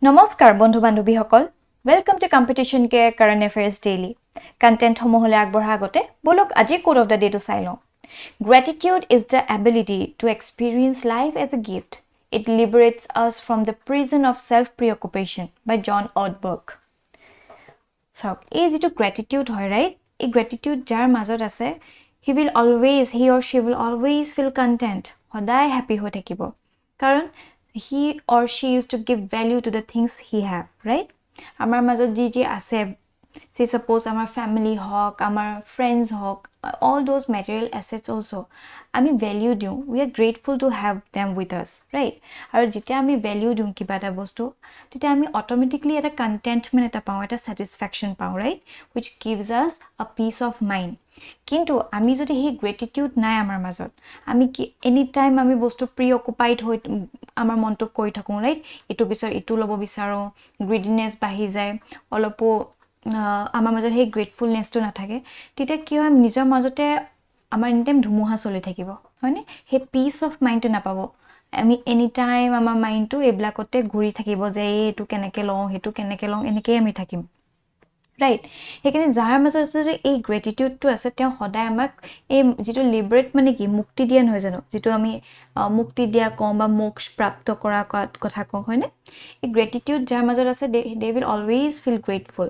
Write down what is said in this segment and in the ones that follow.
নমস্কাৰ বন্ধু বান্ধৱীসকল ওয়েলকাম টু কম্পিটিশন কে কারেন্ট অ্যাফেয়ার্স ডেইলি কন্টেন্ট সমূহলৈ আগবঢ়া আগতে বলক আজি কোড অফ দা ডে টু চাই লওঁ Gratitude is the ability to experience life as a gift. It liberates us from the prison of self-preoccupation by John Ortberg. So, এই যেটো gratitude হয় right এই gratitude যাৰ মাজত আছে he or she will always feel content সদায় happy হৈ থাকিব কাৰণ he or she used to give value to the things he have right আমাৰ মাজত যি আছে say suppose আমাৰ family hawk আমাৰ friends hawk all those material assets also আমি value দিও we are grateful to have them with us right আৰু যেতিয়া আমি value দিও কিবা এটা বস্তু তেতিয়া আমি automatically এটা contentment এটা পাও এটা satisfaction পাও right which gives us a peace of mind কিন্তু আমি যদি হে gratitude নাই আমাৰ মাজত আমি কি এনি টাইম আমি বস্তু preoccupied হৈ আমাৰ মনটো কৈ থাকো right এটো বিচাৰ এটো লব বিচাৰো greediness বাহি যায় অলপো আমাৰ মাজত হে gratefulness টো নাথাকে তেতিয়া কি হয় নিজৰ মাজতে আমাৰ এনি টাইম ধুমুহা চলি থাকিব হয়নে হে পিস অফ মাইন্ড টো নাপাব আমি এনি টাইম আমাৰ মাইন্ড টো এবলাকতে ঘুৰি থাকিব যে এটো কেনেকে লওঁ হেতু কেনেকে লওঁ এনেকৈ আমি থাকিম right হেকিনি যাৰ মাজত আছে এই gratitude টো আছে তেওঁ সদায় আমাক এই যেটো লিবাৰেট মানে কি মুক্তি দিয়া নহয় জানো যেটো আমি মুক্তি দিয়া কম বা মোক্ষ প্ৰাপ্ত কৰা কথা কওঁ হয়নে এই gratitude যাৰ মাজত আছে they will always feel grateful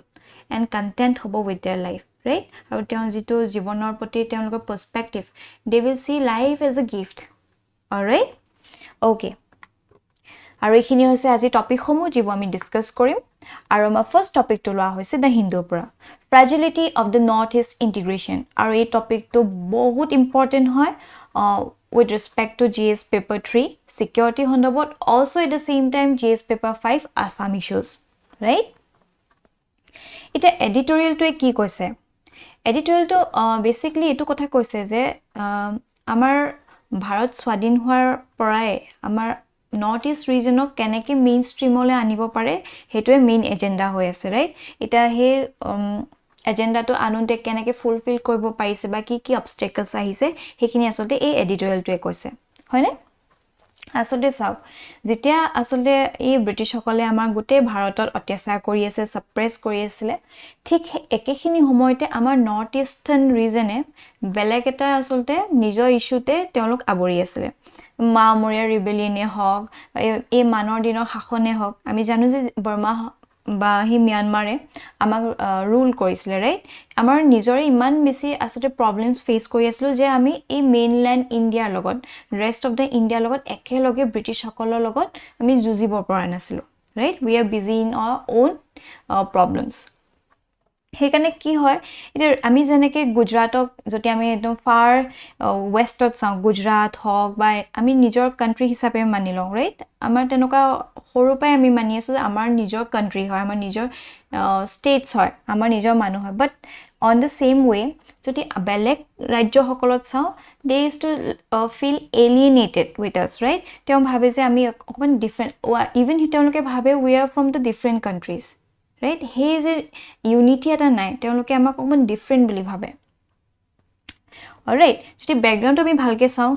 and content hobo with their life right আৰু তেওঁ যেটো জীৱনৰ প্ৰতি তেওঁলোকৰ perspective they will see life as a gift all right okay আৰু এইখিনি হৈছে আজি টপিক সমূহ যিব আমি ডিসকাস কৰিম আৰু আমাৰ ফাৰ্স্ট টপিক টো লোৱা হৈছে দা হিন্দুৰ পৰা fragility of the northeast integration আৰু এই টপিক টো বহুত ইম্পৰ্টেন্ট হয় with respect to GS paper 3 security সন্দৰ্ভত also at the same time GS paper 5 Assam issues right এটা এডিটৰিয়েল টো কি কৈছে এডিটৰিয়েল টো বেসিক্যালি এটো কথা কৈছে যে আমাৰ ভাৰত স্বাধীন হোৱাৰ পৰাই আমাৰ নৰ্থ ইষ্ট ৰিজনক কেনেকে মেইন ষ্ট্ৰীমলৈ আনিব পাৰে হেতুৱে মেইন এজেন্ডা হৈ আছে ৰাইট এটা হে এজেন্ডাটো আনুতে কেনেকে ফুলফিল কৰিব পাৰিছে বা কি অবস্টেকলস আহিছে হেখিনি আসলে এই এডিটৰিয়েলটোৱে কৈছে হয়নে আসলে চাও যেতিয়া আসলে এই ব্ৰিটিছ সকলে আমাৰ গুটে ভাৰতত অত্যাচাৰ কৰি আছে সাপ্ৰেছ কৰি আছিল ঠিক একেখিনি সময়তে আমাৰ নৰ্থ ইষ্টাৰ্ণ ৰিজনে বেলেগ এটা আসলে নিজৰ ইস্যুতে তেওঁলোক আবৰি আছিল মামৰিয়া ৰিবেলিয়নে হক এই মানৰ দিনৰ শাসনে হক আমি জানো যে বৰ্মা বা হি মিয়ানমাৰে আমাক ৰুল কৰিছিল ৰাইট আমাৰ নিজৰে ইমান বেছি আসলে প্ৰবলেমছ ফেস কৰি আছিল যে আমি এই মেইনল্যান্ড ইণ্ডিয়াৰ লগত ৰেষ্ট অফ দা ইণ্ডিয়াৰ লগত একেলগে ব্ৰিটিছ সকলৰ লগত আমি যুজিব পৰা নাছিল right we are busy in our own problems হেকানে কি হয় এটা আমি জেনেকে গুজৰাটক যদি আমি একদম ফাৰ ওয়েষ্টত চাও গুজৰাট হক বা আমি নিজৰ কান্ট্ৰি হিচাপে মানি লওঁ ৰাইট আমাৰ তেনেকুৱা সৰুপাই আমি মানি আছো যে আমাৰ নিজৰ কান্ট্ৰি হয় আমাৰ নিজৰ ষ্টেটস হয় আমাৰ নিজৰ মানুহ হয় বাট on the same way যদি বেলেগ ৰাজ্য সকলত চাও they used to feel alienated with us right তেওঁ ভাবে যে আমি অকমান ডিফাৰেন্ট even তেওঁলোকে ভাবে we are from the different countries right he is a unity eta nai তেওঁলোকে আমাক অকমান ডিফাৰেন্ট বুলি ভাবে alright যদি ব্যাকগ্ৰাউণ্ড আমি ভালকে চাও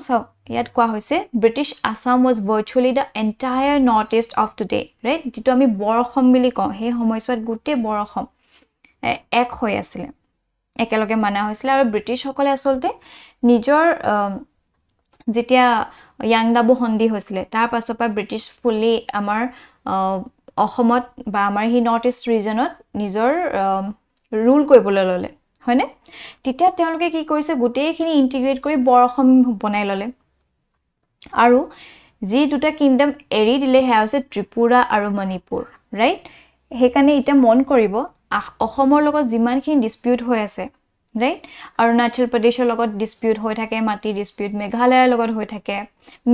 ইয়াত কোৱা হৈছে British Assam was virtually the entire northeast of today right যেটো আমি বৰঅসম বুলি কওঁ হে সময়ছোৱাত গুটে বৰঅসম এক হৈ আছিল একেলগে মানা হৈছিল আৰু ব্ৰিটিছ সকলে আসলতে নিজৰ যেতিয়া ইয়াংদাবু সন্ধি হৈছিল তাৰ পাছৰ পৰা ব্ৰিটিছ ফুলি আমাৰ অসমত বা আমাৰ হি নৰ্থ ইষ্ট ৰিজনত নিজৰ ৰুল কৰিবলৈ ললে হয়নে তেতিয়া তেওঁলোকে কি কৰিছে গুটেখিনি ইন্টিগ্ৰেট কৰি বৰঅসম বনাই ললে আৰু যি দুটা কিংডম এৰি দিলে হে আছে ত্ৰিপুৰা আৰু মণিপুৰ ৰাইট হেকানে এটা মন কৰিব অসমৰ লগত যিমানখিনি ডিসপিউট হৈ আছে ৰাইট অৰুণাচল প্ৰদেশৰ লগত ডিসপিউট হৈ থাকে মাটি ডিসপিউট মেঘালয়ৰ লগত হৈ থাকে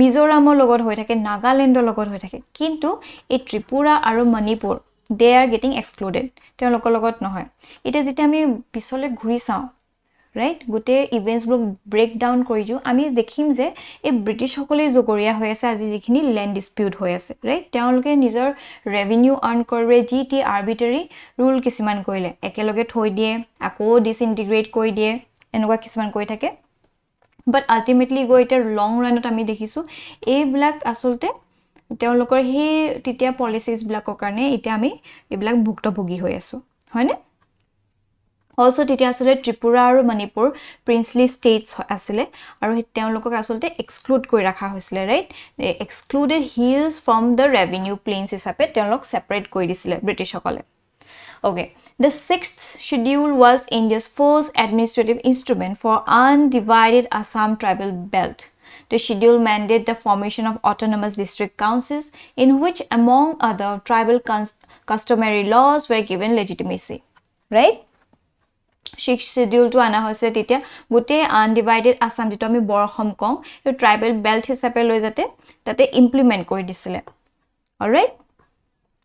মিজোৰামৰ লগত হৈ থাকে নাগালেণ্ডৰ লগত হৈ থাকে কিন্তু এই ত্ৰিপুৰা আৰু Manipur they are getting excluded তেওঁলোকৰ লগত নহয় এটা যেটা আমি পিছলে ঘুৰি চাও ৰাইট গুটে ইভেন্টস ব্লক ব্ৰেক ডাউন কৰি দিও আমি দেখিম যে এই ব্ৰিটিছ সকলে জগৰীয়া হৈ আছে আজি যিখিনি ল্যান্ড ডিসপিউট হৈ আছে ৰাইট তেওঁলোকে নিজৰ ৰেভিনিউ আৰ্ন কৰে জিটি আৰ্বিট্ৰাৰি ৰুল কিছিমান কৰিলে একেলগে থৈ দিয়ে আকৌ ডিসইন্টিগ্ৰেট কৰি দিয়ে এনেকুৱা কিছিমান কৰি থাকে বাট আল্টিমেটলি গো এটা লং ৰানত আমি দেখিছো এই ব্ল্যাক আসলতে তেওঁলোকৰ হে তিতিয়া পলিচিজ ব্লকৰ কাৰণে এতিয়া আমি এইবিলাক ভুক্তভোগী হৈ আছো হয়নে Also তেতিয়া আসলে ত্ৰিপুৰা আৰু মণিপুৰ প্ৰিন্সলি ষ্টেটস আছিলে আৰু তেওঁলোকক আসলে এক্সক্লুড কৰি ৰাখা হৈছিলে right excluded hills from the revenue plains হিচাপে তেওঁলোক সেপাৰেট কৰি দিছিলে ব্ৰিটিছসকলে Okay, the sixth schedule was India's first administrative instrument for undivided Assam tribal belt. The schedule mandated the formation of autonomous district councils in which, among other, tribal customary laws were given legitimacy. Right? Sixth schedule to ana hoise titia gote undivided Assam jito ami borkhom kong to tribal belt hisabe loi jate tate implement kori disile. All right?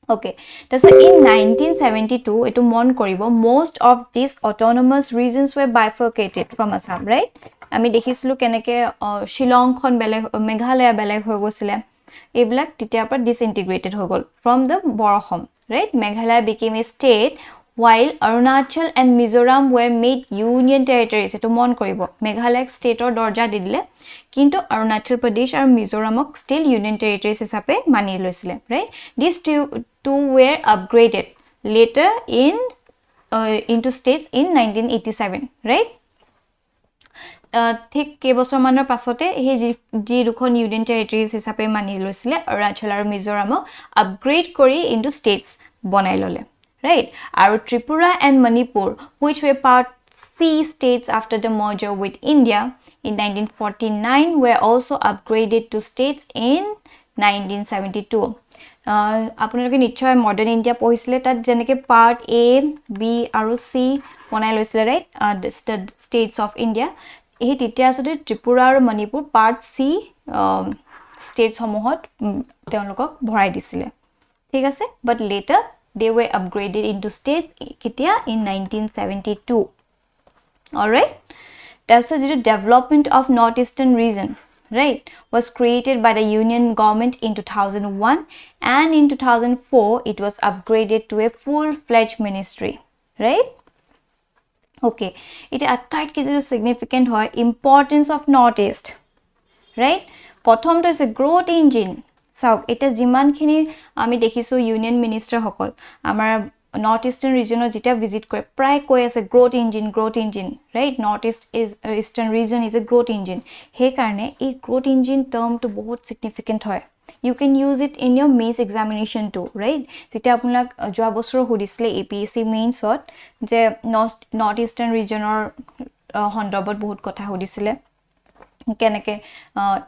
Okay, so in 1972, it mon koribo most of these autonomous regions were bifurcated from Assam, right? Ami dekhislu keneke Shillong khon beleg Meghalaya beleg hoy gosile. Eblak titiar par disintegrated ho gol from the Borokhom, right? Meghalaya became a state while Arunachal and Mizoram were made union territories. Eto mon koribo Meghalaya state or dorja didile kinto Arunachal Pradesh and Mizoram still union territories hisabe mani loisile, right? These two were upgraded later into states in 1987, right? ঠিক কেইবছৰ মানৰ পাছতে এই যি দুখন union territories হিচাপে মানি লৈছিলে অৰুণাচল আৰু মিজোৰামক আপগ্ৰেড কৰি ইনটু ষ্টেটস বনাই ললে right আৰু Tripura and Manipur which were part C states after the merger with India in 1949 were also upgraded to states in 1972 আপোনালোকে নিশ্চয় মডাৰ্ন ইণ্ডিয়া পঢ়িছিলে তাত যেনেকৈ পাৰ্ট A B আৰু C বনাই লৈছিলে right the states of India এই তেতিয়া আসলে ত্ৰিপুৰা আৰু মণিপুৰ পাৰ্ট C states সমূহত তেওঁলোকক ভৰাই দিছিলে ঠিক আছে but later they were upgraded into states ketia in 1972 all right that's the development of northeastern region right was created by the union government in 2001 and in 2004 it was upgraded to a full-fledged ministry right okay it attacked is significant hoy importance of northeast right prothom to is a growth engine sauk eta jiman khini ami dekhisu union minister hokol amar north eastern region jeta visit kore pray koi ase growth engine right eastern region is a growth engine he karne ei growth engine term to bahut significant hoy you can use it in your mains examination too right jeta apunlak joa bosor hudisle APSC mains ot je north eastern region or hondobot bahut kotha hudisile কেনেকে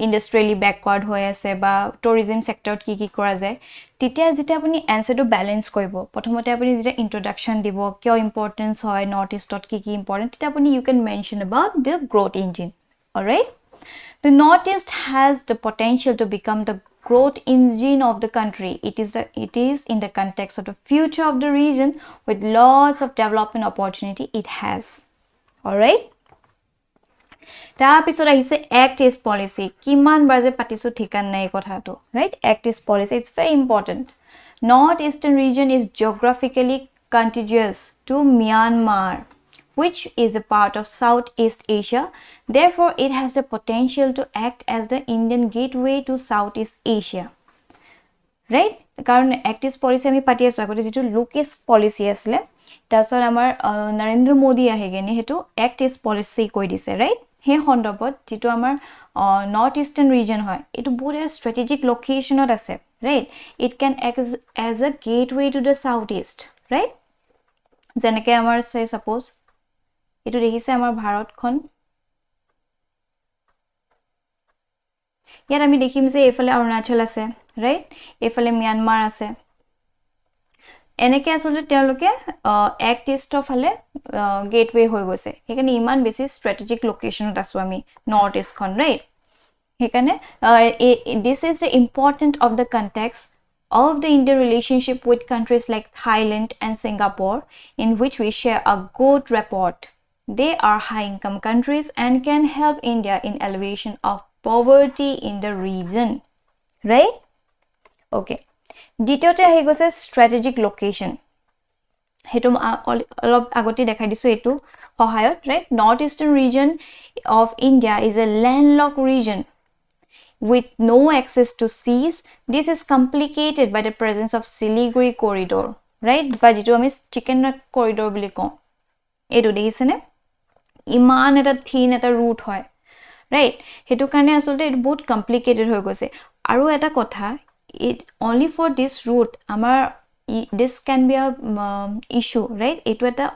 ইন্ডাস্ট্ৰিয়ালি ব্যাকওয়াৰ্ড হৈ আছে বা tourism সেক্টৰত কি কৰা যায় তেতিয়া যেটা আপুনি আনসাৰটো ব্যালেন্স কৰিব প্ৰথমতে আপুনি যেটা ইন্ট্ৰোডাকশন দিব কিয় ইম্পৰ্টেন্স হয় নৰ্থ ইষ্টত কি ইম্পৰ্টেন্ট তেতিয়া আপুনি you can mention about the growth engine alright the northeast has the potential to become the growth engine of the country it is in the context of the future of the region with lots of development opportunity it has alright তাৰ পিছত আহিছে act is policy কিমান বাজে পাতিছো ঠিকান নাই কথাটো right act is policy it's very important northeastern region is geographically contiguous to Myanmar which is a part of Southeast Asia therefore it has the potential to act as the Indian gateway to Southeast Asia right কাৰণ act is policy আমি পাতি আছো আগতে যেটো Lokesh policy আছিল তাৰছত আমাৰ নৰেন্দ্ৰ মোদী আহেগেনি হেতু act is policy কৈ দিছে right he hondobot jitu amar northeastern region hoy etu both a strategic location ot ase right it can act as a gateway to the southeast right jeneke amar say suppose etu dekhise amar bharat khon yar ami dekhim je efale arunachal ase right efale Myanmar ase এনেকে আসলে তেওঁলোকে এক টেষ্টৰ ফালে gateway হৈ গৈছে হেকানে ইমান বেছি স্ট্ৰেটেজিক লোকেশনত আছো আমি নৰ্থ ইষ্ট খন right হেকানে this is the important of the context of the Indian relationship with countries like Thailand and Singapore in which we share a good rapport they are high income countries and can help India in elevation of poverty in the region right okay দ্বিতীয়তে আহি গৈছে স্ট্ৰেটেজিক location হেতু অলপ আগতে দেখাই দিছো এটো সহায়ত right north eastern region of India is a landlocked region with no access to seas. This is complicated by the presence of Siliguri corridor, right? But jitu ami chicken neck corridor boli ko etu dekhise ne iman eta thin eta route hoy, right? Hetu karone asolte it বহুত complicated hoy goise aru eta kotha it only for this route amar this can be a issue, right? Etu eta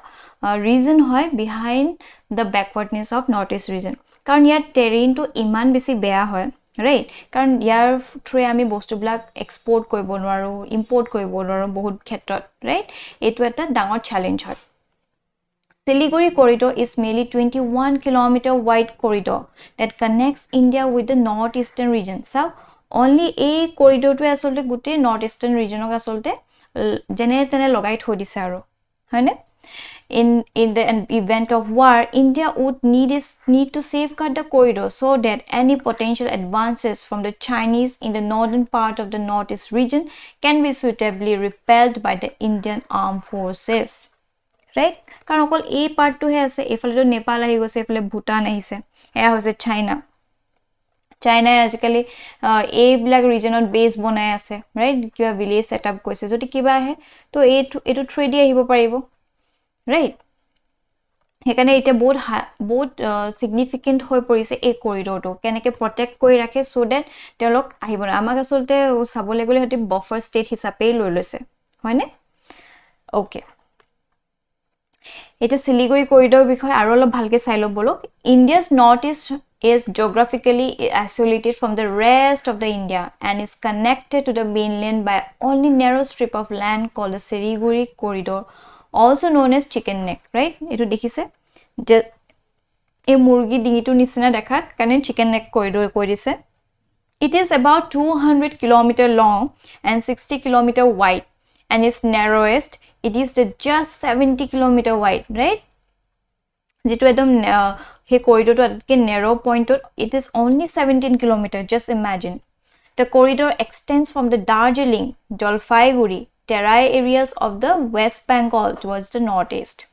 reason hoy behind the backwardness of northeast region karon yar terrain to iman besi beya hoy, right? Karon yar through ami bostu blak export koribo noaru import koribo noaru bahut khetrot, right? Etu eta dangor challenge hoy. Siliguri corridor is merely 21-kilometer wide corridor that connects India with the northeastern region. So only a corridor to asolte gute northeastern region ok asolte jene tene logai thoi dise aru hoine. In the event of war, India would need to safeguard the corridor so that any potential advances from the Chinese in the northern part of the northeast region can be suitably repelled by the Indian armed forces, right? Karon okol a part to he ase efale to Nepal ahi goise efale Bhutan ahise eya hoise China ajikali a black region on base bonai ase, right? Kiba village setup koise jodi kiba ahe to etu trade ahibo paribo, right? হেকানে এটা বহুত significant হৈ পৰিছে এই কৰিডৰটো কেনেকে protect কৰি ৰাখে so that তেওঁলোক আহিব না আমাক আসলতে চাবলে গলে হতে buffer state হিচাপে লৈ লৈছে হয়নে ওকে এটা Siliguri corridor বিষয় আৰু অলপ ভালকে চাই লব বলক India's northeast is geographically isolated from the rest of the India and is connected to the mainland by only narrow strip of land called the Siliguri corridor, also known as chicken neck, right? Etu dekhise je e murgi dingitu nisina dekhat kane chicken neck corridor koi dise. It is about 200 kilometer long and 60 kilometer wide, and its narrowest it is the just 70 kilometer wide, right? Jitu edom he corridor to atke narrow point it is only 17 kilometer. Just imagine the corridor extends from the Darjeeling, Dalbari, Terai areas of the West Bengal towards the northeast.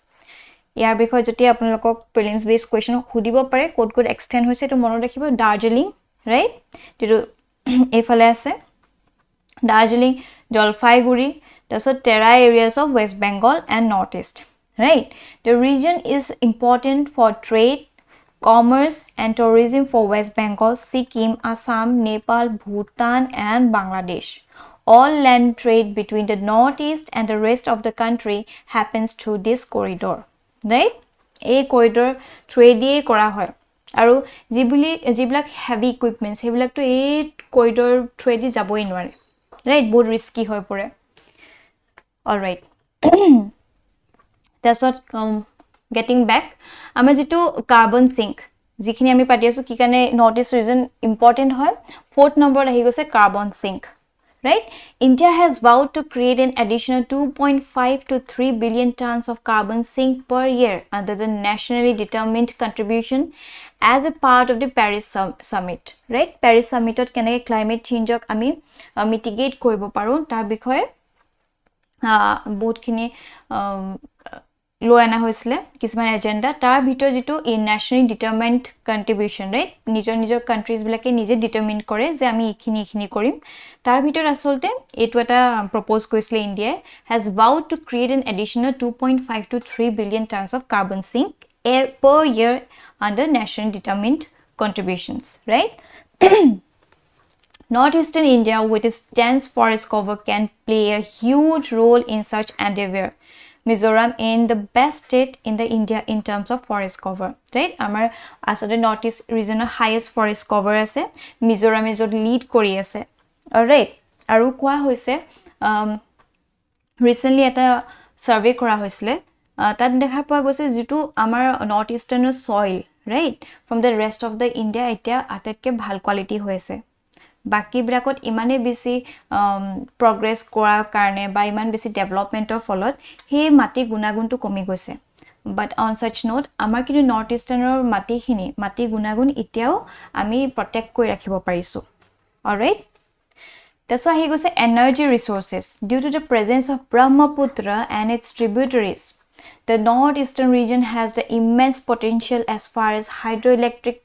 Yar bikhoy joti apnalokok prelims based question hudibo pare code extend hoise to mono rakhibo Darjeeling, right? Jitu efale ase Darjeeling, Dalbari, so Terai areas of West Bengal and northeast, right? The region is important for trade, commerce and tourism for West Bengal, Sikkim, Assam, Nepal, Bhutan and Bangladesh. All land trade between the northeast and the rest of the country happens through this corridor, right? A corridor trade kora hoy aru jiblak heavy equipments hebilak to a corridor trade jaboi nware, right? বহুত risky hoy pore. All right. That's what getting back amar jitu carbon sink jikhini ami pati asu ki kane northeast region important hoy fourth number ahi gose carbon sink, right? India has vowed to create an additional 2.5 to 3 billion tons of carbon sink per year under the nationally determined contribution as a part of the Paris summit, right? Paris summit ot keneke climate change ok ami mitigate koribo paru tar bikhoye বহুত খিনি লৈ আনা হৈছিলে কিছুমান agenda তাৰ ভিতৰ যেটো nationally ডিটাৰমাইন্ড কন্ট্ৰিবিউশন, right? নিজৰ কান্ট্ৰিজ বিলাকে নিজে ডিটাৰমাইন কৰে যে আমি ইখিনি কৰিম তাৰ ভিতৰ আসলতে এটো এটা প্ৰপ'জ কৰিছিলে India has vowed to create an additional 2.5 to 3 billion tons of carbon sink per year under nationally determined contributions, right? Northeastern India with its dense forest cover can play a huge role in such endeavor. Mizoram in the best state in the India in terms of forest cover, right? Amar asode northeast region highest forest cover ase Mizoram is lead kori ase, all right? Aru kwa hoise recently eta survey kora hoisle tat dekha poa goise jitu amar northeastern soil, right, from the rest of the India etia atetke bhal quality hoise বাকি ব্রাকত ইমানে বেছি progress কৰাৰ কাৰণে বা ইমান বেছি ডেভেলপমেন্টৰ ফলত হে মাটি গুণাগুণটো কমি গৈছে but on such note আমাৰ কিন্তু নৰ্থ ইষ্টাৰ্ণৰ মাটি গুণাগুণ এতিয়াও আমি প্ৰটেক্ট কৰি ৰাখিব পাৰিছো, all right? That's why he goes energy resources due to the presence of Brahmaputra and its tributaries. The northeastern region has the immense potential as far as hydroelectric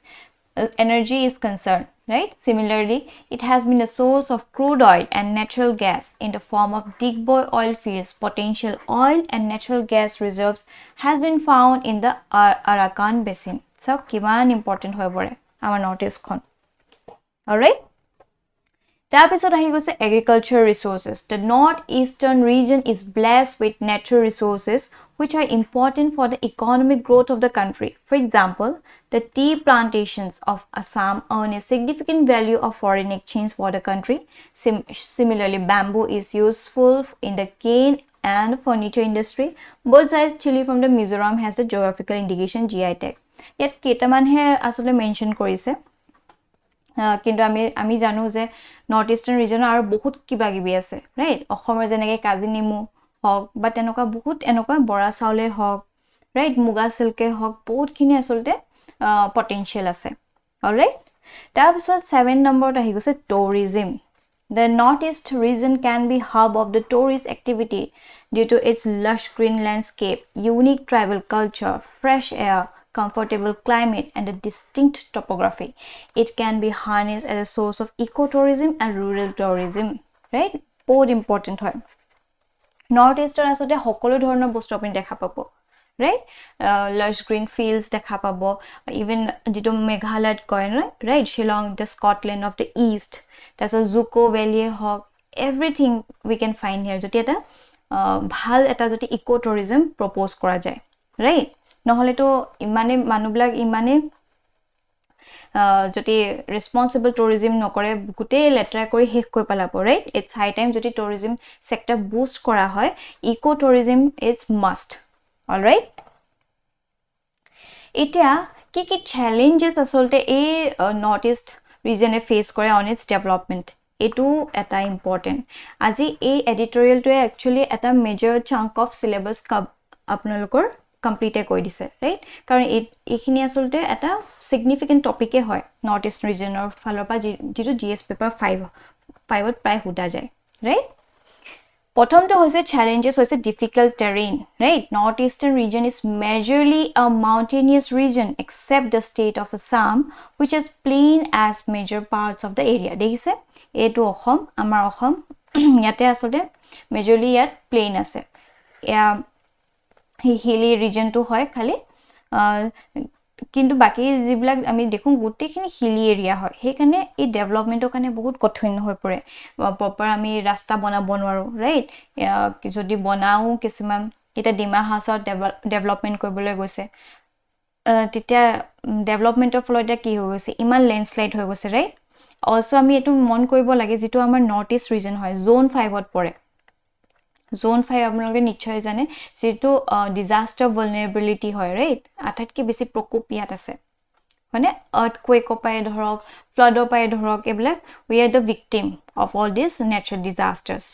energy is concerned. right? Similarly, it has been a source of crude oil and natural gas in the form of Digboy oil fields. Potential oil and natural gas reserves has been found in the Arakan Basin. So, kiman important hoy pore amar notice khon. All right? তাৰপিছত আহি গৈছে agriculture resources. The northeastern region is blessed with natural resources which are important for the economic growth of the country. For example, the tea plantations of Assam earn a significant value of foreign exchange for the country. Similarly, bamboo is useful in the cane and furniture industry. Both sides, Chile from the Mizoram has the geographical indication GI tag. Yet কেইটামান হে আসলে mention কৰিছে কিন্তু আমি জানো যে north eastern ৰিজনৰ আৰু বহুত কিবা কিবি আছে ৰাইট অসমৰ যেনেকৈ কাজি নেমু হওক বা তেনেকুৱা বহুত এনেকুৱা বৰা চাউলে হওক ৰাইট মুগা চিল্কে হওক বহুতখিনি আচলতে পটেনচিয়েল আছে অলৰাইট তাৰপিছত 7 নম্বৰত আহি গৈছে tourism The northeast region can be hub of the tourist activity due to its lush green landscape, unique tribal culture, fresh air, comfortable climate, and a distinct topography. It can be harnessed as a source of ecotourism and rural tourism. Right? Both important hoy. Northeastern asote hokolo dhoroner bostu apni dekha pabo. Right? Lush green fields dekha pabo. Even jito Meghalaya koy right? Shillong, the Scotland of the east. That's a Zuko Valley hawk. Everything we can find here. Joti eta bhal eta joti ecotourism propose kora jay. Right? নহলে তো ইমানে মানুবলাক ইমানে যদি ৰেসপন্সিবল tourism নকৰে গুটে লেটৰা কৰি শেষ কৰি পেলাব ৰাইট ইটস হাই টাইম যদি টুৰিজম সেক্টৰ বুষ্ট কৰা হয় eco tourism is must alright এতিয়া কি চ্যালেঞ্জেস আসলতে এই নৰ্থ ইষ্ট ৰিজনে ফেস কৰে অন ইটস ডেভেলপমেন্ট এটো এটা ইম্পৰ্টেন্ট আজি এই এডিটৰিয়েলটোৱে একচুয়ালি এটা মেজৰ চাংক অফ সিলেবাস আপোনালোকৰ complete koi dise right karon ekhini asolte eta significant topic e hoy north east region or falor pa jitu gs paper 5 ot pray huda jay right prothom to hoise challenges hoise difficult terrain right northeastern region is majorly a mountainous region except the state of Assam which is plain as major parts of the area dekise etu Assam amar Assam yate asolte majorly yat plain ase হিলি ৰিজনটো হয় খালি কিন্তু বাকি জিবিলাক আমি দেখো গুটেখিনি হিলি area হয় হেকানে এই ডেভেলপমেন্টৰ কাৰণে বহুত কঠিন হৈ পৰে প্ৰপাৰ আমি ৰাস্তা বনাব নোৱাৰো ৰাইট যদি বনাও কিছুমান এটা ডিমা হাউসৰ ডেভেলপমেন্ট কৰিবলৈ গৈছে তেতিয়া ডেভেলপমেন্টৰ ফলত কি হৈ গৈছে ইমান লেন্ডস্লাইড হৈ গৈছে ৰাইট অলসো আমি এটো মন কৰিব লাগে যেটো আমাৰ নৰ্থ ইষ্ট ৰিজন হয় জোন 5 ত পৰে Zone 5 আপোনালোকে নিশ্চয় জানে যেটো ডিজাস্টাৰ vulnerability হয় ৰাইট আটাইতকৈ বেছি প্ৰকোপ ইয়াত আছে মানে earthquake পায় ধৰক flood পায় ধৰক এবিলাক we are the victim of all these natural disasters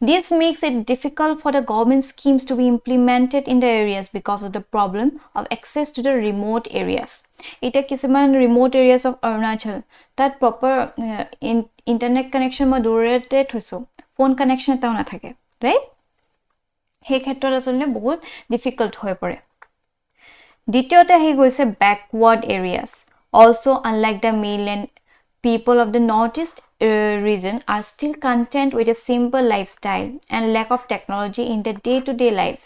this makes it difficult for the government schemes to be implemented in the areas because of the problem of access to the remote areas এটা কিছুমান remote areas of Arunachal that proper internet connection ma durete থৈছো phone connection তাও না থাকে right হে ক্ষেত্ৰত আসলে বহুত ডিফিকাল্ট হৈ পৰে দ্বিতীয়তে হে গৈছে backward areas also unlike the mainland people of the northeast region are still content with a simple lifestyle and lack of technology in their day-to-day lives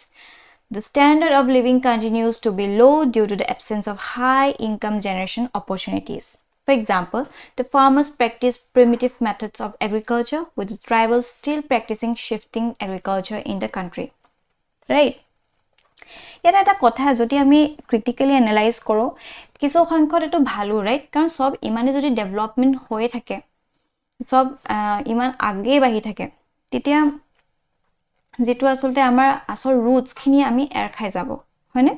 the standard of living continues to be low due to the absence of high income generation opportunities For example, the farmers practice primitive methods of agriculture, with the tribals still practicing shifting agriculture in the country. Right? ইয়াত এটা কথা যদি আমি critically analyse কৰো কিছু সংখ্যক এটো ভালো রাইট কারণ সব ইমানে যদি ডেভেলপমেন্ট হৈ থাকে সব ইমান আগে বাহি থাকে তেতিয়া যেটো আসলতে আমাৰ আসল ৰুটস খিনি আমি এৰ খাই যাব হয়নে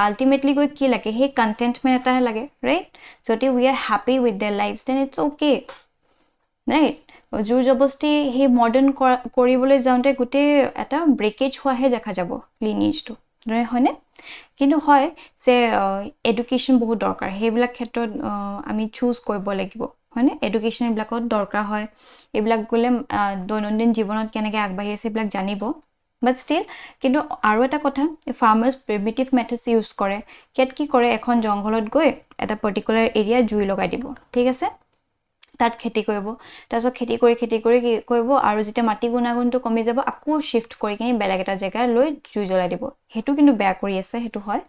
ultimately কই কি লাগে হে কন্টেন্টমেন্ট এটা লাগে রাইট যদি we are happy with their lives then it's okay right জোৰ জবস্তি হে মডাৰ্ন কৰিবলৈ যাওঁতে গুটে এটা ব্ৰেকেজ হোৱাহে দেখা যাব লিনিয়েজটো হয়নে কিন্তু হয় যে এডুকেশন বহুত দৰকাৰ হেবিলাক ক্ষেত্ৰত আমি চুজ কৰিব লাগিব হয়নে এডুকেশন ব্লকত দৰকাৰ হয় এইবিলাক গলে দৈনন্দিন জীৱনত কেনেকৈ আগবাঢ়ি আছে এইবিলাক জানিব But still, কিন্তু আৰু এটা কথা, farmers primitive methods use কৰে, কেত কি কৰে, এখন জংঘলত গৈ এটা particular area জুই লগাই দিব, ঠিক আছে, তাত খেতি কৰিব, তাৰপিছত খেতি কৰি কি কৰিব, আৰু যেতিয়া মাটি গুণাগুণটো কমি যাব আকৌ শিফট কৰি কিনি বেলেগ এটা জেগা লৈ জুই জ্বলাই দিব, হেতু কিন্তু বেয়া কৰি আছে, হেতু হয়,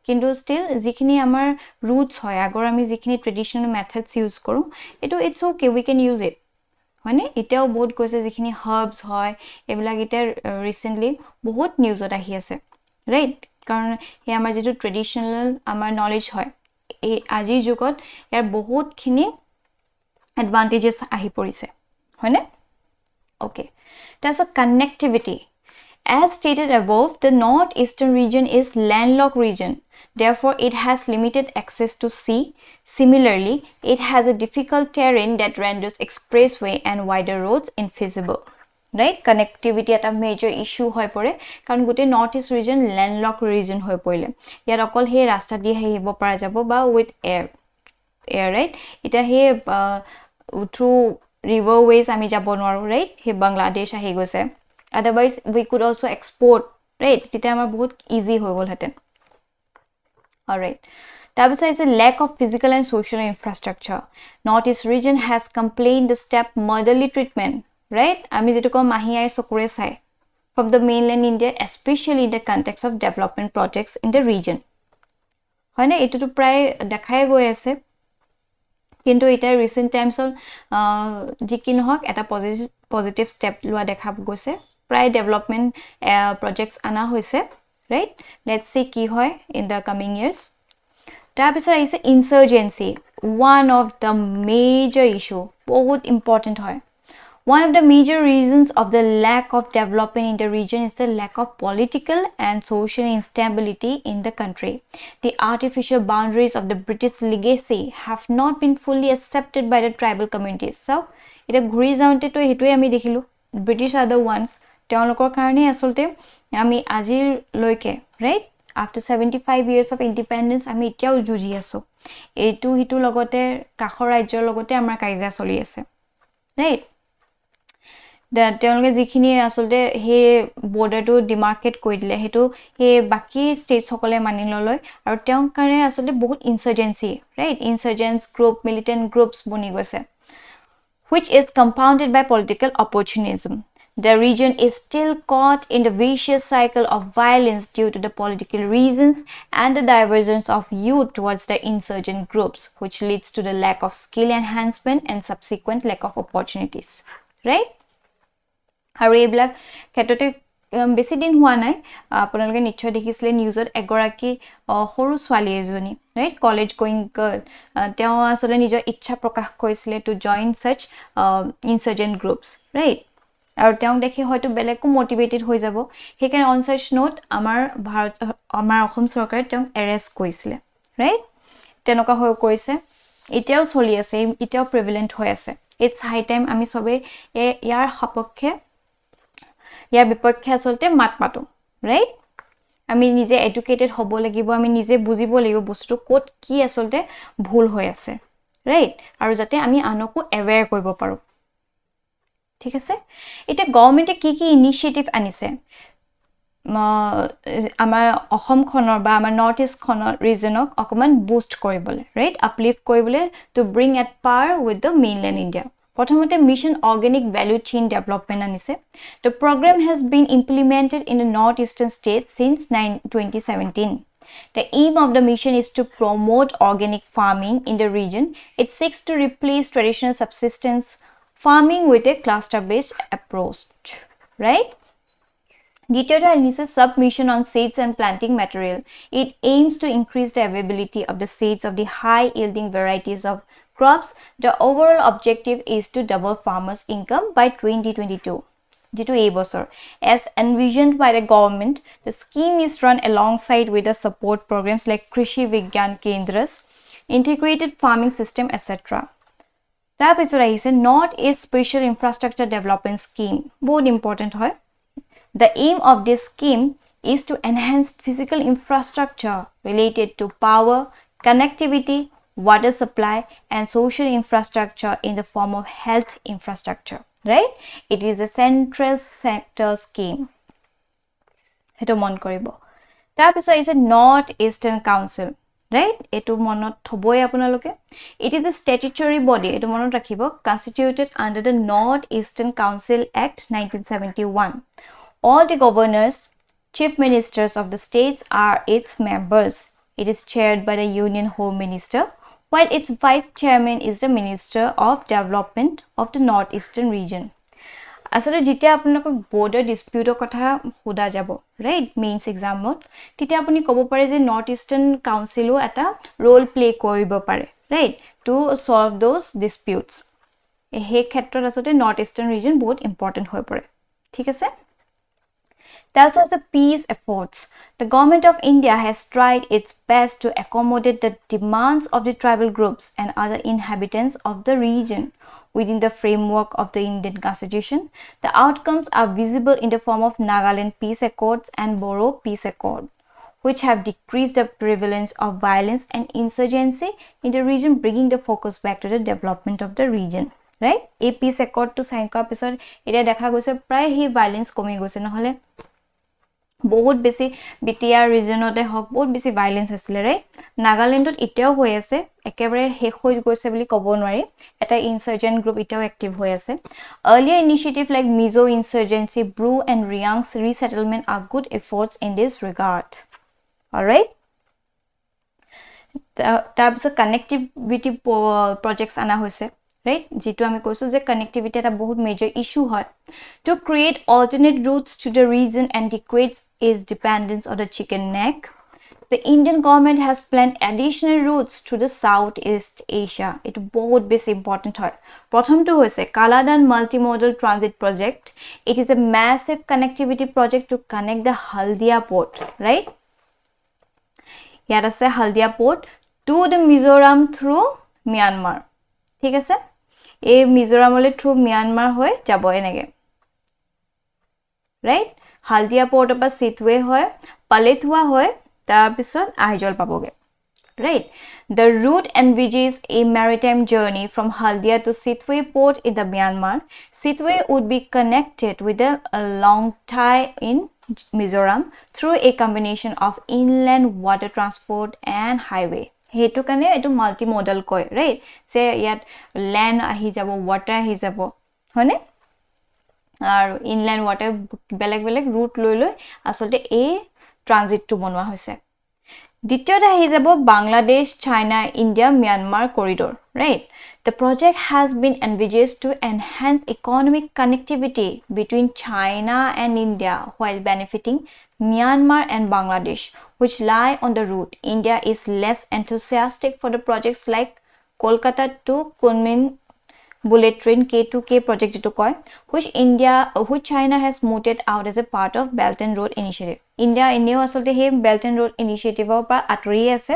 কিন্তু still যিখিনি আমাৰ roots হয়, আগৰ আমি যিখিনি traditional methods use কৰো, এটো it's okay, we can use it, হয়নে, এতিয়াও বহুত কৈছে যিখিনি herbs হয়, এইবিলাক এতিয়া recently বহুত নিউজত আহি আছে, right, কাৰণ হে আমাৰ যেটো traditional আমাৰ knowledge হয়, এই আজিৰ যুগত ইয়াৰ বহুতখিনি advantages আহি পৰিছে, হয়নে, okay, তাৰপিছত connectivity. As stated above, the northeastern region is landlocked region. Therefore, it has limited access to sea. Similarly, it has a difficult terrain that renders expressway and wider roads infeasible. Right? Connectivity at a major issue hoy pore. Karon gote northeast region landlocked region hoy poile. Yar okol he rasta di hibo para jabo ba with air. Air, right? Ita he through riverways ami jabo nwaru, right? He Bangladesh ahi goise. Otherwise, we could also export, right? Tita amar bahut easy hoy gol haten. All right. Tabisa is a lack of physical and social infrastructure. Northeast region has complained the step motherly treatment, right? Ami jetu ko mahi ai sokure sai from the mainland India, especially in the context of development projects in the region. Hoine etu to pray dekhai goi ase. কিন্তু এটা recent টাইমসত জিকি নহক এটা positive step লোৱা দেখা গৈছে, প্ৰায় development প্ৰজেক্টস আনা হৈছে, ৰাইট, লেটস সি কি হয় ইন দা কামিং ইয়াৰ্স. তাৰপিছত আহিছে insurgency, one of the major issue, বহুত ইম্পৰ্টেন্ট হয়. One of the major reasons of the lack of development in the region is the lack of political and social instability in the country. The artificial boundaries of the British legacy have not been fully accepted by the tribal communities. So, এটা ঘুৰি যাওঁতে তো হেতুৱে আমি দেখিলো, British are the ones, তেওঁলোকৰ কাৰণে আসলতে আমি আজিৰ লৈকে, right, after 75 years of independence আমি এতিয়াও যুঁজি আছো, এইটো হিটো লগতে কাখৰ ৰাজ্যৰ লগতে আমাৰ কাইজা চলি আছে, right. তেওঁলোকে যিখিনি আসলতে হে বৰ্ডাৰটো ডিমাৰ্কেট কৰি দিলে, হেতু হে বাকি ষ্টেটছ সকলে মানি ললৈ, আৰু তেওঁৰ কাৰণে আসলতে বহুত ইনসাৰ্জেন্সি, ৰাইট, ইনসাৰ্জেন্স গ্ৰুপ, মিলিটেন্ট গ্ৰুপছ বনি গৈছে, which is compounded by political opportunism. The region is still caught in the vicious cycle of violence due to the political reasons and the divergence of youth towards the insurgent groups, which leads to the lack of skill enhancement and subsequent lack of opportunities, right? আৰু এইবিলাক ক্ষেত্ৰতে বেছি দিন হোৱা নাই, আপোনালোকে নিশ্চয় দেখিছিলে নিউজত এগৰাকী সৰু ছোৱালী এজনী, ৰাইট, কলেজ গোইং গাৰ্ল, তেওঁ আসলে নিজৰ ইচ্ছা প্ৰকাশ কৰিছিলে টু জইন সাচ ইনসাৰ্জেন্ট গ্ৰুপছ, ৰাইট, আৰু তেওঁ দেখি হয়তো বেলেগকো মোটিভেটেড হৈ যাব, সেইকাৰণে অন সাচ নোট আমাৰ অসম চৰকাৰে তেওঁক এৰেষ্ট কৰিছিলে, ৰাইট, তেনেকুৱা হৈ কৰিছে, এতিয়াও চলি আছে, এতিয়াও প্ৰিভেলেন্ট হৈ আছে. ইটস হাই টাইম আমি সবে ইয়াৰ সপক্ষে, ইয়াৰ বিপক্ষে আসলতে মাত মাতো, ৰাইট, আমি নিজে এডুকেটেড হ'ব লাগিব, আমি নিজে বুজিব লাগিব বস্তু ক'ত কি আসলতে ভুল হৈ আছে, ৰাইট, আৰু যাতে আমি আনকো এৱেৰ কৰিব পাৰো, ঠিক আছে. এটা গভৰ্নমেন্টে কি কি ইনিশিয়েটিভ আনিছে আমাৰ অসমখনৰ বা আমাৰ নৰ্থ ইষ্ট খনৰ ৰিজনক অকমান বুষ্ট কৰিবলৈ, ৰাইট, আপলিফ্ট কৰিবলৈ, to bring at par with the mainland India. প্ৰথমতে mission organic value chain development আনিছে. The program has been implemented in the northeastern states since 2017. The aim of the mission is to promote organic farming in the region. It seeks to replace traditional subsistence farming with a cluster-based approach, right? দ্বিতীয়টা আনিছে submission on seeds and planting material. It aims to increase the availability of the seeds of the high-yielding varieties of crops. The overall objective is to double farmers' income by 2022. Jitu ei bosor. As envisioned by the government, the scheme is run alongside with the support programs like Krishi Vigyan Kendras, integrated farming system, etc. Tar pichot ahise North East Special Infrastructure Development Scheme. বহুত important hoy. The aim of this scheme is to enhance physical infrastructure related to power, connectivity, water supply, and social infrastructure in the form of health infrastructure, right? It is a central sector scheme. হেটো মন কৰিব তাৰ পিছত is north eastern council right এটো মনত থবই আপোনালোকে it is a statutory body এটো মনত ৰাখিব constituted under the North Eastern Council Act 1971 all the governors chief ministers of the states are its members it is chaired by the Union Home Minister while its vice chairman is the Minister of Development of the Northeastern region আসলে যেতিয়া আপোনালোকক border ডিসপিউটৰ কথা হোদা যাব right mains এক্সামত তেতিয়া আপুনি ক'ব পাৰে যে নৰ্থ ইষ্টাৰ্ণ কাউন্সিলও এটা ৰোল প্লে কৰিব পাৰে right to solve those disputes এই ক্ষেত্ৰত আসলে নৰ্থ ইষ্টাৰ্ণ ৰিজন বহুত ইম্পৰ্টেন্ট হৈ পৰে ঠিক আছে Thus, as a peace efforts, the government of India has tried its best to accommodate the demands of the tribal groups and other inhabitants of the region within the framework of the Indian Constitution. The outcomes are visible in the form of Nagaland Peace Accords and Boro Peace Accord, which have decreased the prevalence of violence and insurgency in the region, bringing the focus back to the development of the region. Right? A peace accord to sign কৰাৰ পিছত এটা দেখা গৈছে প্ৰায় হি violence কমি গৈছে নহলে বহুত বেছি বিটিআৰ ৰিজনতে হক বহুত বেছি ভায়োলেন্স আছিল ৰাইট নাগালেণ্ডত ইতিয়াও হৈ আছে একেবাৰে শেষ হৈ গৈছে বুলি ক'ব নোৱাৰি এটা ইনসাৰ্জেন্ট গ্ৰুপ ইতিয়াও এক্টিভ হৈ আছে earlier initiative like Mizo insurgency Bru and Riang's resettlement are good efforts in this regard all right তাৰপিছত connectivity projects আনা হৈছে right jitu ami koisu je connectivity eta bahut major issue hoy to create alternate routes to the region and decrease its dependence on the chicken neck the Indian government has planned additional routes to the Southeast Asia it bahut besi important hoy prothom to hoise Kaladan multimodal transit project it is a massive connectivity project to connect the Haldia port right here ase Haldia port to the Mizoram through Myanmar ঠিক আছে এই মিজোরামলে through Myanmar হৈ যাব এনেকে right Haldia পোৰ্টৰ পৰা সিটৱে হয় পালেথুৱা হয় তাৰ পিছত আইজল পাবগে right the route envisages a maritime journey from Haldia to Sitwe port in the Myanmar Sitwe would be connected with a long tie in Mizoram through a combination of inland water transport and highway হেতু কানে এটো multi model কয় right সে ইয়াত land আহি যাব water আহি যাব হনে আর ইনল্যান্ড ওয়াটার বেলেগ বেলেগ রুট লৈ লৈ আসলে এই ট্রানজিট টু বনোৱা হৈছে দ্বিতীয়টা আহি যাব Bangladesh China India Myanmar corridor right the project has been envisaged to enhance economic connectivity between China and India while benefiting Myanmar and Bangladesh which lie on the route India is less enthusiastic for the projects like Kolkata to Kunming bullet train K2K project to koi which China has mooted out as a part of Belt and Road Initiative India eneo asolte he Belt and Road Initiative pa atri ase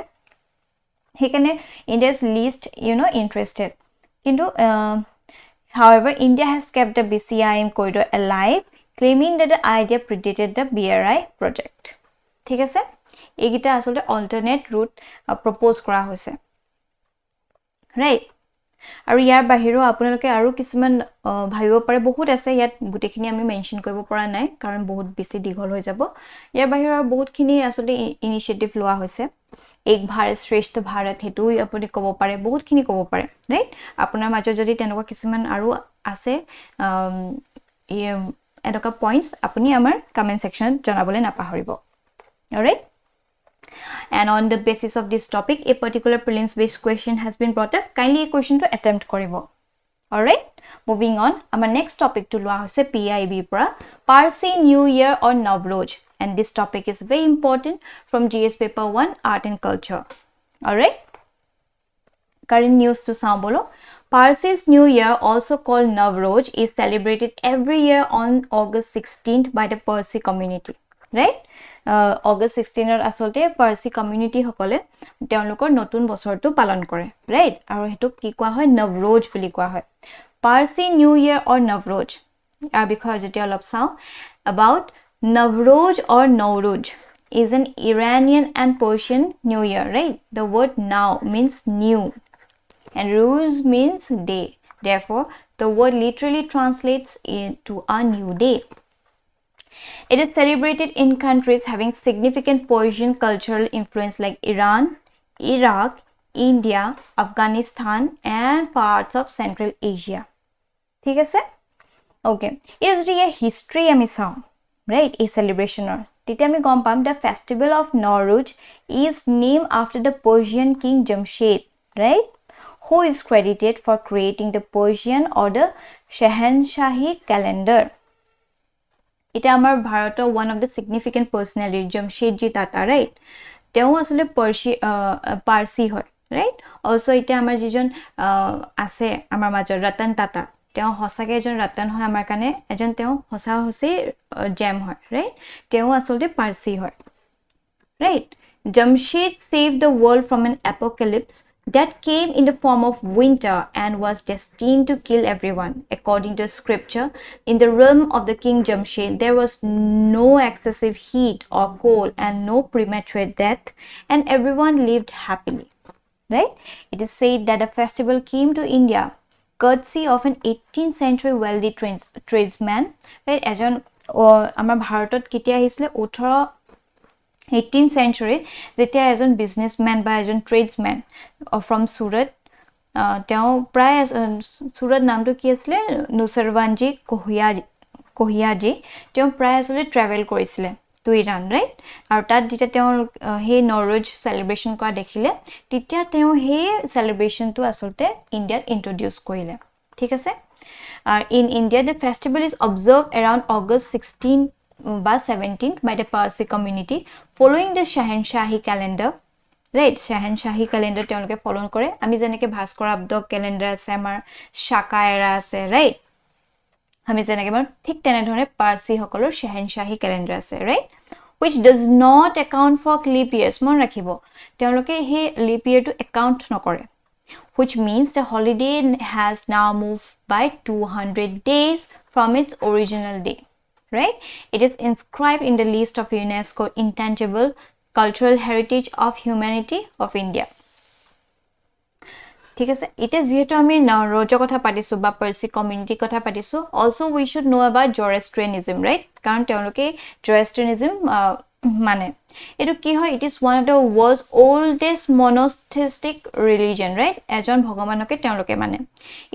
hekane India is least interested kintu however India has kept the BCIM corridor alive claiming that the idea predated the BRI project ঠিক আছে এইগিটা আসলে alternate route propose কৰা হৈছে right আৰু ইয়াৰ বাহিৰো আপোনালোকে আৰু কিছুমান ভাবিব পাৰে বহুত আছে ইয়াত গুটেখিনি আমি মেনশন কৰিব পৰা নাই কাৰণ বহুত বেছি দীঘল হৈ যাব ইয়াৰ বাহিৰো বহুতখিনি আসলে ইনিশিয়েটিভ লোৱা হৈছে এক ভাৰত শ্ৰেষ্ঠ ভাৰত হেতু আপুনি ক'ব পাৰে বহুতখিনি ক'ব পাৰে ৰাইট আপোনাৰ মাজত যদি তেনেকুৱা কিছুমান আৰু আছে এডকা পইণ্টস আপুনি আমাৰ কমেন্ট সেকশনত জনাবলৈ নাপাহৰিব alright and on the basis of this topic a particular prelims based question has been brought up kindly a question to attempt koribo alright moving on our next topic to loa hoise PIB pra Parsi New Year or Navroj and this topic is very important from GS paper 1 art and culture alright current news to sambolo Parsi's New Year also called Navroj is celebrated every year on August 16th by the Parsi community right August 16 আসলতে Parsi community সকলে তেওঁলোকৰ নতুন বছৰটো পালন কৰে right আৰু হেতু কি কোৱা হয় Navroj বুলি কোৱা হয় Parsi New Year or Navroj ইয়াৰ বিষয়ে যদি অলপ চাও about Navroj or Nowruz is an Iranian and Persian New Year right the word now means new and Ruz means day therefore the word literally translates into a new day It is celebrated in countries having significant Persian cultural influence like Iran, Iraq, India, Afghanistan, and parts of Central Asia. ঠিক আছে? Okay. It is a history আমি চাওঁ, right? A celebration or তেতিয়া আমি গম পাম the festival of Nowruz is named after the Persian king Jamshed, right? Who is credited for creating the Persian or the Shahanshahi calendar. It amar Bharata one of the significant personality Jamshedji Tata, right? Teo asole Parsi hoy, right? Also ite amar jijon ase amar major Ratan Tata. Teo hosake ejon Ratan hoy amar kane ejon teo hosa hosi gem hoy, right? Teo asole Parsi hoy, right? Jamshed saved the world from an apocalypse that came in the form of winter and was destined to kill everyone. According to scripture, in the realm of the king Jamshed, there was no excessive heat or cold and no premature death, and everyone lived happily. Right? It is said that the festival came to India courtesy of an 18th century wealthy tradesman. Right? Ejon amar Bharatot ketia ahisle 18th century যেতিয়া এজন businessman বা এজন ট্ৰেডসম্যান from Surat তেওঁ প্ৰায় সুৰত নামটো কি আছিল নুসৰৱানজি কোহিয়াজি তেওঁ প্ৰায় আসলে ট্ৰেভেল কৰিছিল টু ইৰাণ ৰাইট আৰু তাত যেতিয়া তেওঁ হে নৰজ সেলিব্ৰেশন কৰা দেখিলে তেতিয়া তেওঁ হে সেলিব্ৰেশনটো আসলতে ইণ্ডিয়াত ইন্ট্ৰোডিউস কৰিলে ঠিক আছে in India the festival is observed around August 16 by 17th by the Parsi community following the Shahanshahi calendar, right? Shahanshahi calendar তেওঁলোকে ফলো কৰে আমি যেনেকে ভাস্কৰ আব্দ ক্যালেন্ডাৰ আছে আমাৰ শাকা এৰা আছে right আমি যেনেকে ঠিক তেনে ধৰণে পাৰ্সি সকলৰ Shahanshahi calendar আছে right which does not account for leap years মন ৰাখিব তেওঁলোকে হে leap year টো account নকৰে which means the holiday has now moved by 200 days from its original day. Right? It is inscribed in the list of UNESCO intangible cultural heritage of humanity of India. ঠিক আছে এটা যেহেতু আমি নৰজ কথা পাতিছো বা পাৰ্সি কমিউনিটি কথা পাতিছো also we should know about Zoroastrianism right কাৰণ তেওঁলোকে Zoroastrianism মানে এটো কি হয় it is one of the world's oldest monotheistic religion right এজন ভগৱানকে তেওঁলোকে মানে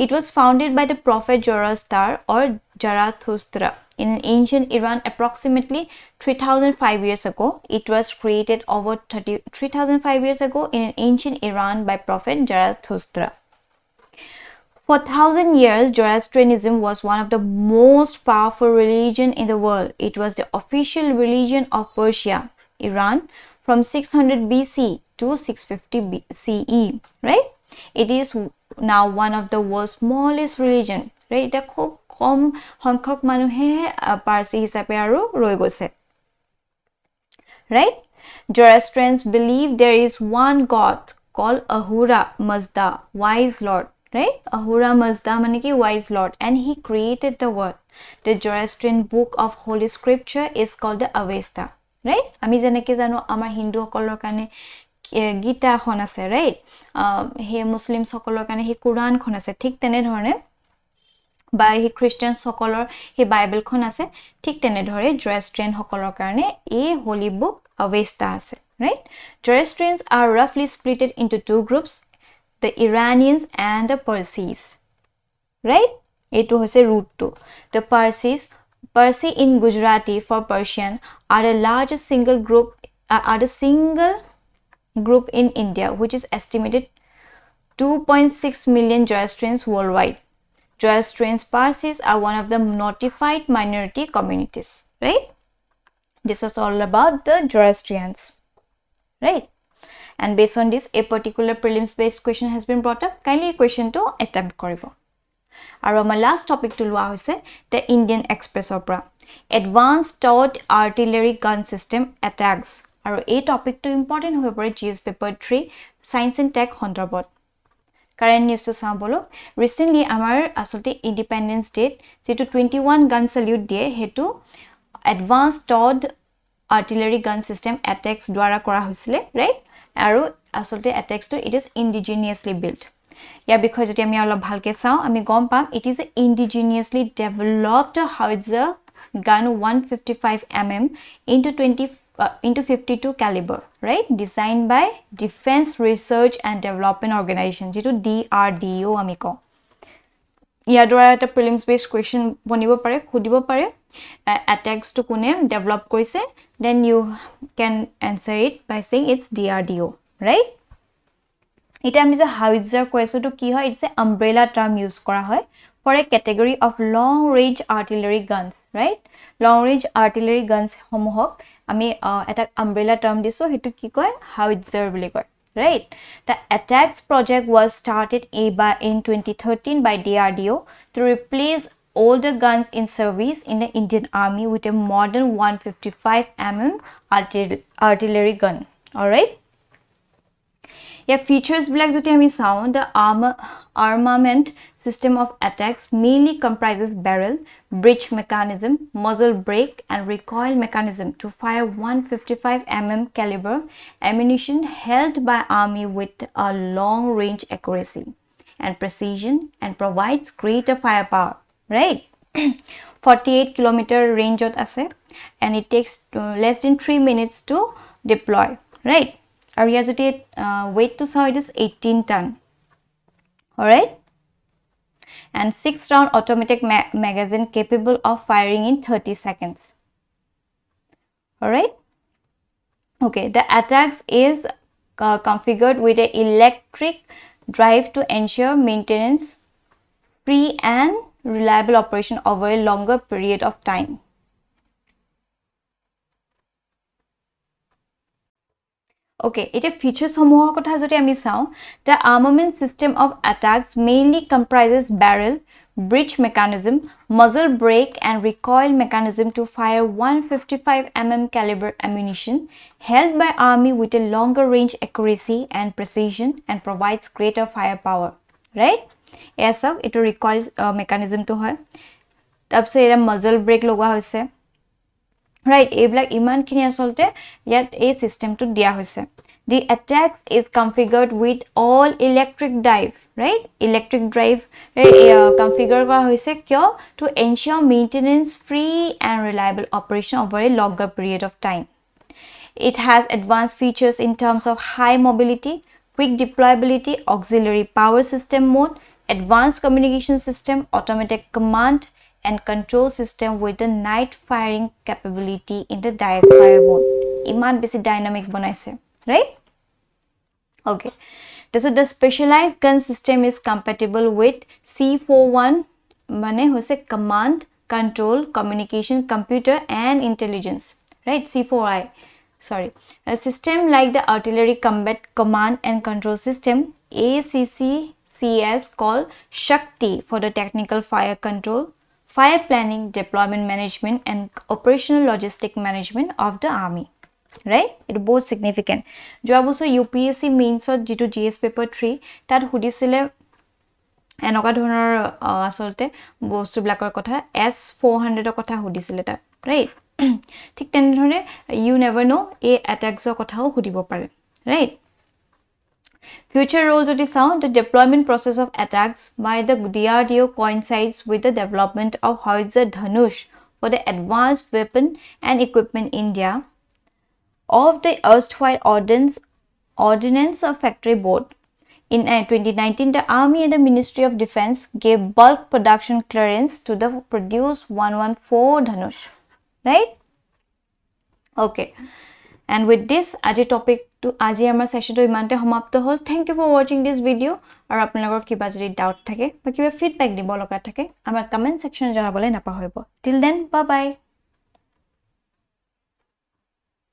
it was founded by the prophet Zoroaster or Zarathustra in ancient Iran approximately 3005 years ago. It was created over 3005 years ago in ancient Iran by prophet Zarathustra. For 1000 years, Zoroastrianism was one of the most powerful religion in the world. It was the official religion of Persia, Iran, from 600 BC to 650 CE, right? It is now one of the world's smallest religion, right? এটা খুব কম সংখ্যক মানুহে পাৰ্সি হিচাপে আৰু ৰৈ গৈছে right Zoroastrians believe there is one god called Ahura Mazda wise lord right Ahura Mazda মানে কি wise lord and he created the world the Zoroastrian book of holy scripture is called the Avesta right আমি যেনেকে জানো আমাৰ হিন্দু সকলৰ কাৰণে গীতা খন আছে right হে মুছলিম সকলৰ কাৰণে হে কুৰান খন আছে ঠিক তেনে ধৰণে বা হি খ্ৰীষ্টিয়ান সকলৰ হি বাইবেল খন আছে ঠিক তেনে ধৰে Zoroastrian সকলৰ কাৰণে এই হোলি বুক Avesta আছে right Zoroastrians are roughly split into two groups the Iranians and the Parsis right etu hoise root to the Parsi in Gujarati for Persian are the largest single group in India which is estimated 2.6 million Zoroastrians worldwide Zoroastrians Parsis are one of the notified minority communities right this is all about the Zoroastrians right and based on this a particular prelims based question has been brought up kindly question to attempt koribo aru our last topic to lua hoise the Indian Express opera advanced towed artillery gun system attacks aru a topic to important hoye pore GS paper 3 science and tech hondrobot current news to sambolo recently amar asolte independence date jeto 21 gun salute die hetu advanced towed artillery gun system attacks dwara kora hoisile right aru asolte attacks to it is indigenously built ya because jeti ami alop bhalke sao ami gom pam it is a indigenously developed howitzer gun 155 mm into 52 caliber, right? Designed by Defense Research and Development Organization, যেটো DRDO আমি কওঁ। ইয়াৰ দ্বাৰা এটা prelims based question বনিব পাৰে, সুধিব পাৰে, attacks-টো কোনে develop কৰিছে, then you can answer it by saying it's DRDO, right? এটা আমি যে হাউইটজাৰ কৈছো তো কি হয়, it's a umbrella term use কৰা হয় for a category of long range artillery guns, right? Long range artillery guns সমূহক আমি এটা umbrella term দিছো, হেতু কি কয়, হাউইটজাৰ বুলি কয়, right? The attacks project was started in 2013 by DRDO to replace older guns in service in the Indian Army with a modern 155 mm artillery gun, all right? Yeah, features black joti ami saw, the armament system of attacks mainly comprises barrel, breech mechanism, muzzle brake and recoil mechanism to fire 155 mm caliber ammunition held by army with a long range accuracy and precision and provides greater firepower, right? 48 kilometer range ot ase and it takes less than 3 minutes to deploy, right? Our weight to saw it is 18 ton, all right? And 6 round automatic magazine capable of firing in 30 seconds, all right? Okay, the attacks is configured with an electric drive to ensure maintenance, free and reliable operation over a longer period of time. Okay, it features homohor kotha joti ami saw, the armament system of attacks mainly comprises barrel, breech mechanism, muzzle brake and recoil mechanism to fire 155 mm caliber ammunition held by army with a longer range accuracy and precision and provides greater firepower, right? Yes, it recoil mechanism to hoy, tabse era muzzle brake logwa hoise, right? Eblak iman khini asolte yat a system to dia hoise. The attacks is configured with all electric drive, right? Electric drive configure kora hoise kyo, to ensure maintenance, free and reliable operation over a longer period of time. It has advanced features in terms of high mobility, quick deployability, auxiliary power system mode, advanced communication system, automatic command and control system with the night firing capability in the direct fire mode. Iman besi dynamic banaise, right? Okay, so the specialized gun system is compatible with C41 mane hoise command, control, communication, computer and intelligence, right? C4I, sorry. A system like the artillery combat command and control system, ACCCS, called Shakti for the technical fire control, fire planning, deployment management and operational logistic management of the army, right? It is both significant. Jo aboso UPSC means jitu GS paper 3 tat hudisile enoka dhonor asolte bostu blakor kotha S400 er kotha hudisile tat, right? Thik ten dhone you never know a attacks er kothao hudibo pare, right? Future roles of the sound, the deployment process of attacks by the DRDO coincides with the development of Howitzer Dhanush for the advanced weapon and equipment India of the erstwhile Ordnance Factory Board. In 2019, the Army and the Ministry of Defense gave bulk production clearance to the produce 114 Dhanush, right? Okay, and with this, aji topic to aji amar session to imante samapto hol. Thank you for watching this video. Aru apnalogor kiba jodi doubt thake ba kiba feedback dibo loga thake amar comment section janabole napahoibo. Till then, bye bye.